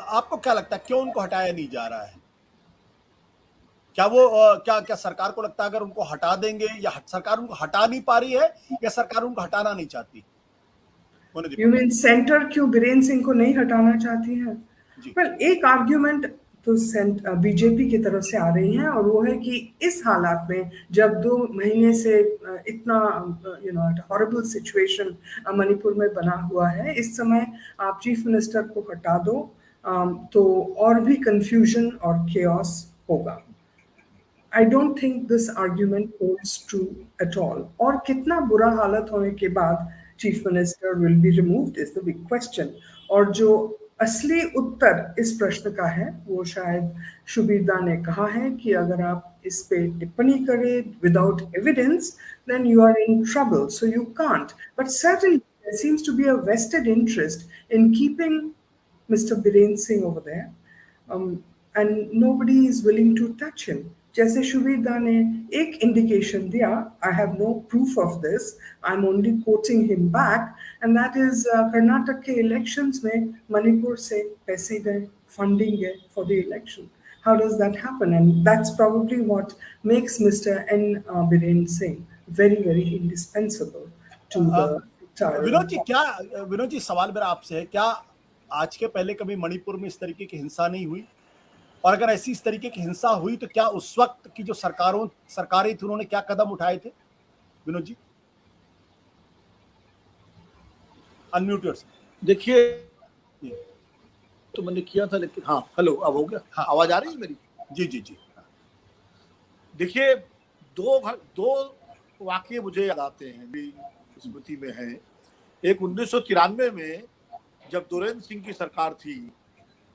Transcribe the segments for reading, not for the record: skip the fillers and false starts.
आपको क्या लगता है क्यों उनको हटाया नहीं जा रहा है? क्या वो क्या सरकार को लगता है अगर उनको हटा देंगे या सरकार उनको हटा नहीं पा रही है या सरकार उनको हटाना नहीं चाहती? यू मीन सेंटर क्यों बीरेन सिंह को नहीं हटाना चाहती है? वेल, एक आर्ग्यूमेंट तो बीजेपी की तरफ से आ रही है और वो है कि इस हालात में जब 2 महीने से इतना हॉरिबल सिचुएशन मणिपुर में बना हुआ है, इस समय आप चीफ मिनिस्टर को हटा दो तो और भी कंफ्यूजन और केओस होगा। I don't think this argument holds true at all. और कितना बुरा हालत होने के बाद chief minister will be removed is the big question. और जो असली उत्तर इस प्रश्न का है वो शायद शुभीरदा ने कहा है कि अगर आप इस पे टिप्पणी करें without evidence, then you are in trouble. So you can't. But certainly there seems to be a vested interest in keeping Mr. Biren Singh over there. And nobody is willing to touch him. जैसे शुभीरदा ने एक indication दिया, I have no proof of this, I am only quoting him back, and that is Karnataka के elections में मणिपुर से पैसे गए, funding गए for the election. How does that happen? And that's probably what makes Mr. N. Biren Singh very, very indispensable to the entire. Vinod ji सवाल मेरा आपसे है, क्या आज के पहले कभी मणिपुर में इस तरीके की हिंसा नहीं हुई? और अगर ऐसी इस तरीके की हिंसा हुई तो क्या उस वक्त की जो सरकारें थी उन्होंने क्या कदम उठाए थे? Vinod ji unmute yourself. देखिए तो मैंने किया था, लेकिन हाँ, हेलो, अब हो गया? हाँ, आवाज आ रही है मेरी? जी. देखिए, दो वाकये मुझे याद आते हैं, भी स्मृति में है. एक 1993 में जब दोरेन सिंह की सरकार थी,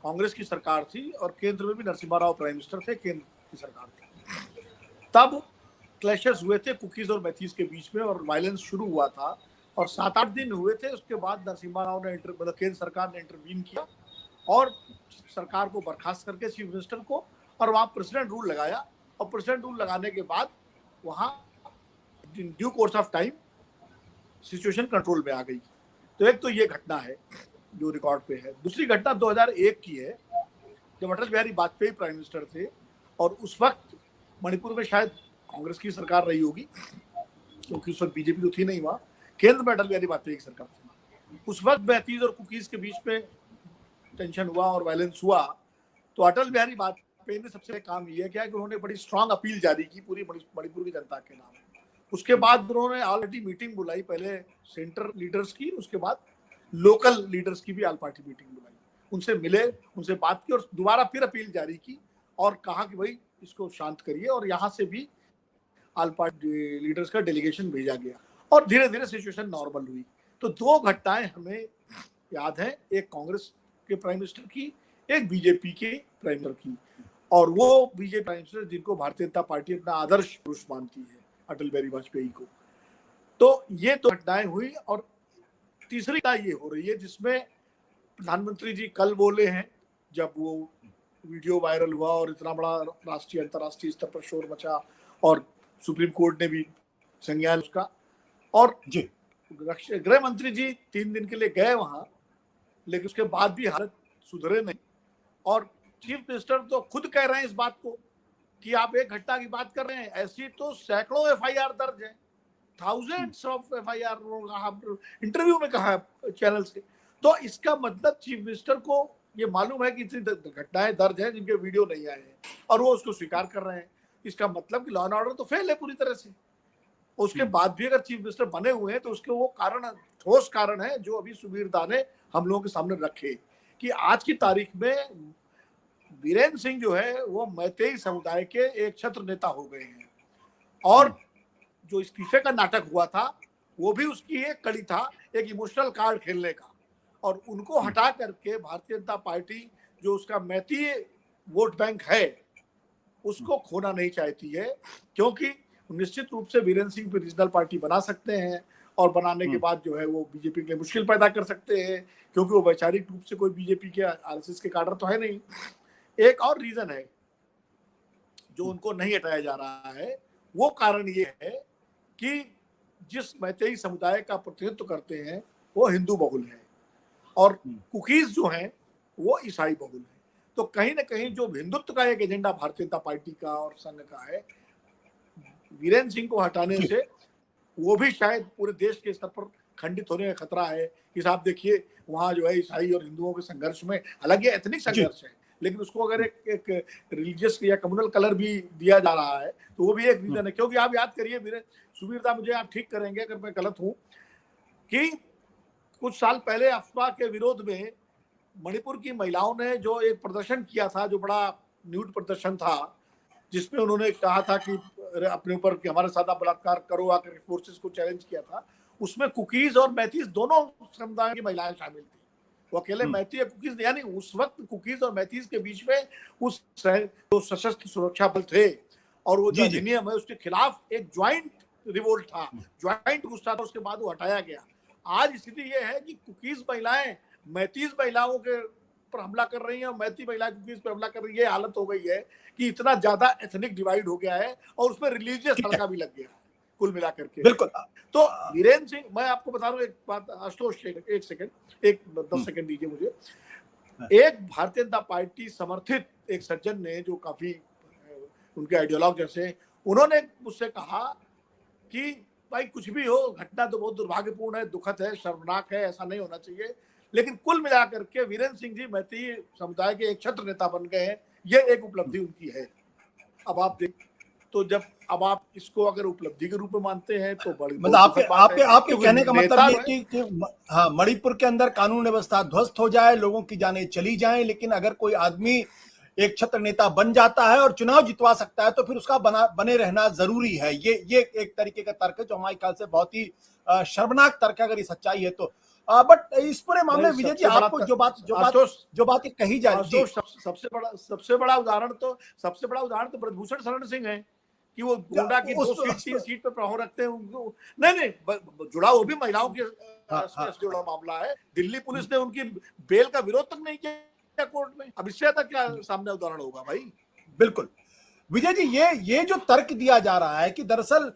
कांग्रेस की सरकार थी, और केंद्र में भी नरसिम्हा राव प्राइम मिनिस्टर थे, केंद्र की सरकार थी. तब क्लैशेस हुए थे कुकीज और मैथीज के बीच में और वायलेंस शुरू हुआ था, और 7-8 दिन हुए थे. उसके बाद नरसिम्हा राव ने मतलब केंद्र सरकार ने इंटरवीन किया और सरकार को बर्खास्त करके चीफ मिनिस्टर को, और वहाँ प्रेसिडेंट रूल लगाया. और प्रेसिडेंट रूल लगाने के बाद वहाँ due course of time situation control में आ गई. तो एक तो ये घटना है जो रिकॉर्ड पे है. दूसरी घटना 2001 की है, जब अटल बिहारी वाजपेयी प्राइम मिनिस्टर थे, और उस वक्त मणिपुर में शायद कांग्रेस की सरकार रही होगी, क्योंकि उस वक्त बीजेपी तो थी नहीं वहाँ, केंद्र में अटल बिहारी वाजपेयी की सरकार थी. उस वक्त मैथीज और कुकीज के बीच में टेंशन हुआ और वायलेंस हुआ. तो अटल बिहारी वाजपेयी ने सबसे काम यह किया कि उन्होंने बड़ी स्ट्रांग अपील जारी की पूरी मणिपुर की जनता के नाम. उसके बाद उन्होंने ऑलरेडी मीटिंग बुलाई, पहले सेंटर लीडर्स की, उसके बाद लोकल लीडर्स की भी ऑल पार्टी मीटिंग बुलाई. उनसे मिले, उनसे बात की और दोबारा फिर अपील जारी की और कहा कि भाई इसको शांत करिए, और यहाँ से भी ऑल पार्टी लीडर्स का डेलीगेशन भेजा गया और धीरे धीरे सिचुएशन नॉर्मल हुई. तो दो घटनाएं हमें याद है, एक कांग्रेस के प्राइम मिनिस्टर की, एक बीजेपी के प्राइम मिनिस्टर की. और वो बीजेपी प्राइम मिनिस्टर जिनको भारतीय जनता पार्टी अपना आदर्श पुरुष मानती है, अटल बिहारी वाजपेयी को. तो ये तो घटनाएं हुई. और तीसरी घटना ये हो रही है जिसमें प्रधानमंत्री जी कल बोले हैं, जब वो वीडियो वायरल हुआ और इतना बड़ा राष्ट्रीय अंतर्राष्ट्रीय स्तर पर शोर मचा और सुप्रीम कोर्ट ने भी संज्ञान उसका. और गृह मंत्री जी 3 दिन के लिए गए वहां, लेकिन उसके बाद भी हालत सुधरे नहीं. और चीफ मिनिस्टर तो खुद कह रहे हैं इस बात को कि आप एक घटना की बात कर रहे हैं, ऐसी तो सैकड़ों एफआईआर दर्ज है, थाउजेंड्स ऑफ एफआईआर. इंटरव्यू में कहा चैनल से. तो इसका मतलब चीफ मिनिस्टर को ये मालूम है कि इतनी घटनाएं दर्ज हैं जिनके वीडियो नहीं आए हैं, और वो उसको स्वीकार कर रहे हैं. इसका मतलब कि लॉ एंड ऑर्डर तो फेल है पूरी तरह से. उसके बाद भी अगर चीफ मिनिस्टर बने हुए हैं तो उसके वो कारण, ठोस कारण है, जो अभी सुबीरदा ने हम लोगों के सामने रखे, कि आज की तारीख में बीरेन सिंह जो है वो मैतेई समुदाय के एक छत्र नेता हो गए हैं. और जो इस्तीफे का नाटक हुआ था वो भी उसकी एक कड़ी था, एक इमोशनल कार्ड खेलने का. और उनको हटा करके भारतीय जनता पार्टी जो उसका मैती वोट बैंक है उसको खोना नहीं चाहती है, क्योंकि निश्चित रूप से बीरेन सिंह पे रीजनल पार्टी बना सकते हैं, और बनाने के बाद जो है वो बीजेपी के लिए मुश्किल पैदा कर सकते हैं, क्योंकि वो वैचारिक रूप से कोई बीजेपी के आरएसएस के काडर तो है नहीं. एक और रीजन है जो उनको नहीं हटाया जा रहा है, वो कारण ये है कि जिस मैतेई समुदाय का प्रतिनिधित्व करते हैं वो हिंदू बहुल है, और कुकीज जो हैं वो ईसाई बहुल है। तो कहीं ना कहीं जो हिंदुत्व का एक एजेंडा भारतीय जनता पार्टी का और संघ का है, वीरेंद्र सिंह को हटाने से वो भी शायद पूरे देश के स्तर पर खंडित होने का खतरा है कि साहब देखिए वहाँ जो है ईसाई और हिंदुओं के संघर्ष में, हालांकि एथनिक संघर्ष है, लेकिन उसको अगर एक रिलीजियस या कम्युनल कलर भी दिया जा रहा है तो वो भी एक रीजन है। क्योंकि आप याद करिए सुबीरदा, मुझे आप ठीक करेंगे अगर मैं गलत हूँ, कि कुछ साल पहले अफवाह के विरोध में मणिपुर की महिलाओं ने जो एक प्रदर्शन किया था, जो बड़ा न्यूड प्रदर्शन था, जिसमें उन्होंने कहा था कि अपने ऊपर कि हमारे साथ आप बलात्कार करो आकर फोर्सेस को चैलेंज किया था, उसमें कुकीज और मैथीज दोनों समुदाय की महिलाएं शामिल थी। वो अकेले मैथी या कुकीज, यानी उस वक्त कुकीज और मैथीज के बीच में उस जो सशस्त्र सुरक्षा बल थे और वो जो अधिनियम है उसके खिलाफ एक ज्वाइंट रिवोल्ट था, ज्वाइंट गुस्सा था, उसके बाद वो हटाया गया। आज स्थिति ये है कि कुकीज महिलाएं मैथीज महिलाओं के पर हमला कर रही हैं और मैथी महिलाएं कुकीज पर हमला कर रही है। हालत हो गई है कि इतना ज्यादा एथनिक डिवाइड हो गया है और उसमें रिलीजियस हल्का भी लग गया है कुल मिलाकर के। बिल्कुल। तो वीरेंद्र सिंह, मैं आपको बता रहा हूँ एक बात, आशुतोष एक सेकंड, एक 10 सेकंड दीजिए मुझे। एक भारतीय जनता पार्टी समर्थित एक सज्जन ने, जो काफी उनके आइडियोलॉग जैसे, उन्होंने मुझसे कहा कि भाई कुछ भी हो, घटना तो बहुत दुर्भाग्यपूर्ण है, दुखद है, शर्मनाक है, ऐसा नहीं होना चाहिए, लेकिन कुल मिलाकर के वीरेंद्र सिंह जी मैती समुदाय के एक छत्र नेता बन गए हैं, ये एक उपलब्धि उनकी है। अब आप देख, तो जब अब आप इसको अगर उपलब्धि के रूप में मानते हैं तो बड़ी मतलब आपके कहने का मतलब ये कि हाँ, मणिपुर के अंदर कानून व्यवस्था ध्वस्त हो जाए, लोगों की जानें चली जाएं, लेकिन अगर कोई आदमी एक छत्र नेता बन जाता है और चुनाव जितवा सकता है तो फिर उसका बने रहना जरूरी है। ये एक तरीके का तर्क है जो हमारे ख्याल से बहुत ही शर्मनाक तर्क है, अगर ये सच्चाई है तो। बट इस पूरे मामले में विजय जी, आपको जो बात कही जा रही है, सबसे बड़ा उदाहरण तो ब्रजभूषण शरण सिंह है कि वो गोंडा की 2 सीट पे प्रभाव रखते हैं। नहीं, जुड़ा वो भी महिलाओं के जुड़ा मामला है। दिल्ली पुलिस ने उनकी बेल का विरोध तक नहीं किया कोर्ट में। अब इससे ज्यादा क्या सामने उदाहरण होगा भाई? बिल्कुल विजय जी, ये जो तर्क दिया जा रहा है कि दरअसल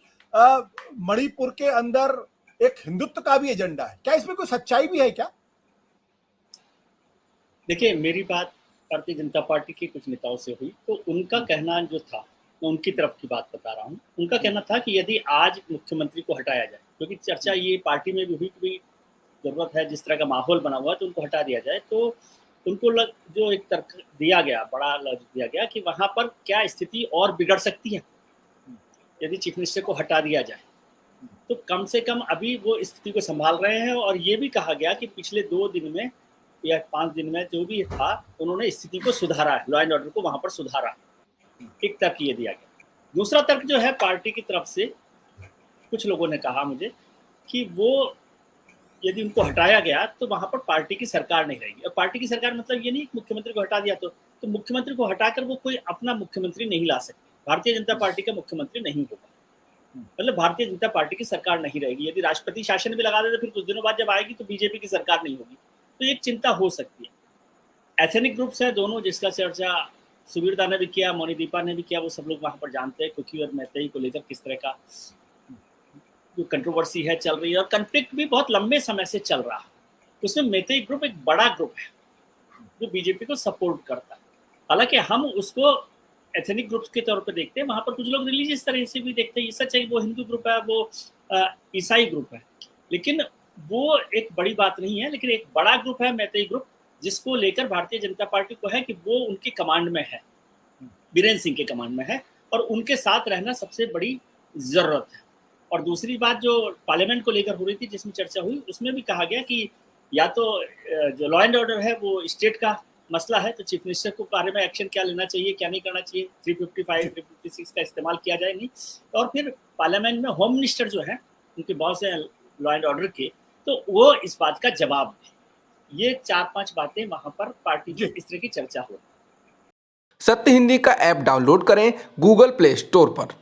मणिपुर के अंदर एक हिंदुत्व का भी एजेंडा है, क्या इसमें कोई सच्चाई भी है क्या? देखिए, मेरी बात भारतीय जनता पार्टी के कुछ नेताओं से हुई तो उनका कहना जो था, मैं उनकी तरफ की बात बता रहा हूँ। उनका कहना था कि यदि आज मुख्यमंत्री को हटाया जाए, क्योंकि चर्चा ये पार्टी में भी हुई कि जरूरत है, जिस तरह का माहौल बना हुआ है तो उनको हटा दिया जाए, तो उनको जो एक तर्क दिया गया, बड़ा लॉजिक दिया गया कि वहाँ पर क्या स्थिति और बिगड़ सकती है यदि चीफ मिनिस्टर को हटा दिया जाए। तो कम से कम अभी वो स्थिति को संभाल रहे हैं। और ये भी कहा गया कि पिछले 2 दिन में या 5 दिन में जो भी था, उन्होंने स्थिति को सुधारा है, लॉ एंड ऑर्डर को वहाँ पर सुधारा। एक तर्क ये दिया गया। दूसरा तर्क जो है, पार्टी की तरफ से कुछ लोगों ने कहा मुझे कि वो यदि उनको हटाया गया तो वहाँ पर पार्टी की सरकार नहीं रहेगी। और पार्टी की सरकार मतलब ये नहीं कि मुख्यमंत्री को हटा दिया तो मुख्यमंत्री को हटाकर वो कोई अपना मुख्यमंत्री नहीं ला सकते। भारतीय जनता पार्टी का मुख्यमंत्री नहीं होगा, मतलब भारतीय जनता पार्टी की सरकार नहीं रहेगी। यदि राष्ट्रपति शासन भी लगा दे तो फिर कुछ दिनों बाद जब आएगी तो बीजेपी की सरकार नहीं होगी। तो एक चिंता हो सकती है। एथनिक ग्रुप्स है दोनों, जिसका चर्चा सुबीरदा ने भी किया, मोनीदीपा ने भी किया, वो सब लोग वहाँ पर जानते हैं कुकी और मैतेई को लेकर किस तरह का जो कंट्रोवर्सी है चल रही है, और कन्फ्लिक्ट भी बहुत लंबे समय से चल रहा है। उसमें मैतेई ग्रुप एक बड़ा ग्रुप है जो बीजेपी को सपोर्ट करता है। हालांकि हम उसको एथनिक ग्रुप्स के तौर पर देखते हैं, वहाँ पर कुछ लोग रिलीजियस तरह से भी देखते हैं। ये सच है कि वो हिंदू ग्रुप है, वो ईसाई ग्रुप है, लेकिन वो एक बड़ी बात नहीं है। लेकिन एक बड़ा ग्रुप है मैतेई ग्रुप, जिसको लेकर भारतीय जनता पार्टी को है कि वो उनके कमांड में है, बीरेंद्र सिंह के कमांड में है, और उनके साथ रहना सबसे बड़ी जरूरत है। और दूसरी बात जो पार्लियामेंट को लेकर हो रही थी, जिसमें चर्चा हुई, उसमें भी कहा गया कि या तो जो लॉ एंड ऑर्डर है वो स्टेट का मसला है, तो चीफ मिनिस्टर को बारे में एक्शन क्या लेना चाहिए, क्या नहीं करना चाहिए, 355, 356 का इस्तेमाल किया जाए नहीं, और फिर पार्लियामेंट में होम मिनिस्टर जो है, उनके बहुत से लॉ एंड ऑर्डर के, तो वो इस बात का जवाब दें। ये 4-5 बातें वहां पर पार्टी में इस तरह की चर्चा हो। सत्य हिंदी का ऐप डाउनलोड करें गूगल प्ले स्टोर पर।